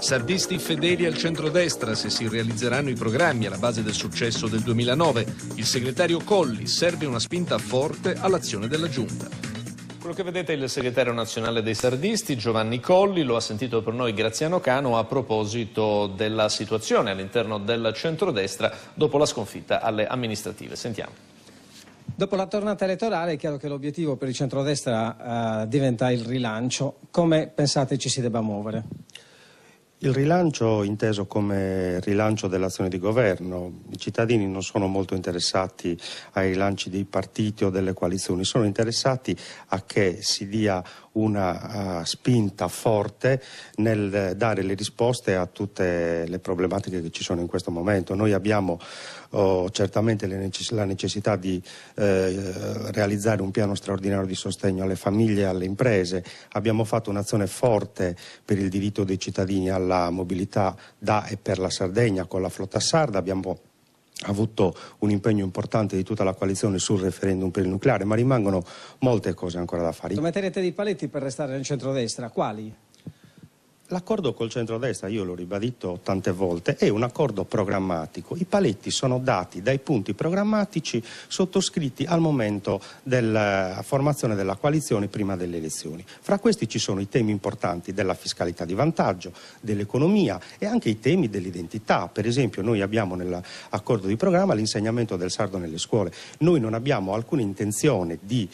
Sardisti fedeli al centrodestra se si realizzeranno i programmi alla base del successo del 2009. Il segretario Colli: serve una spinta forte all'azione della Giunta. Quello che vedete è il segretario nazionale dei sardisti, Giovanni Colli, lo ha sentito per noi Graziano Cano a proposito della situazione all'interno del centrodestra dopo la sconfitta alle amministrative. Sentiamo. Dopo la tornata elettorale è chiaro che l'obiettivo per il centrodestra diventa il rilancio. Come pensate ci si debba muovere? Il rilancio inteso come rilancio dell'azione di governo. I cittadini non sono molto interessati ai rilanci dei partiti o delle coalizioni, sono interessati a che si dia una spinta forte nel dare le risposte a tutte le problematiche che ci sono in questo momento. Noi abbiamo certamente la necessità di realizzare un piano straordinario di sostegno alle famiglie e alle imprese. Abbiamo fatto un'azione forte per il diritto dei cittadini alla mobilità da e per la Sardegna con la flotta sarda. Abbiamo avuto un impegno importante di tutta la coalizione sul referendum per il nucleare, ma rimangono molte cose ancora da fare. Metterete dei paletti per restare nel centrodestra, quali? L'accordo col centrodestra, io l'ho ribadito tante volte, è un accordo programmatico. I paletti sono dati dai punti programmatici sottoscritti al momento della formazione della coalizione prima delle elezioni. Fra questi ci sono i temi importanti della fiscalità di vantaggio, dell'economia e anche i temi dell'identità. Per esempio noi abbiamo nell'accordo di programma l'insegnamento del sardo nelle scuole. Noi non abbiamo alcuna intenzione di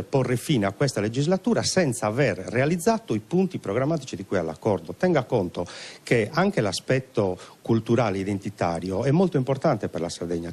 porre fine a questa legislatura senza aver realizzato i punti programmatici di cui è l'accordo. Tenga conto che anche l'aspetto culturale identitario è molto importante per la Sardegna.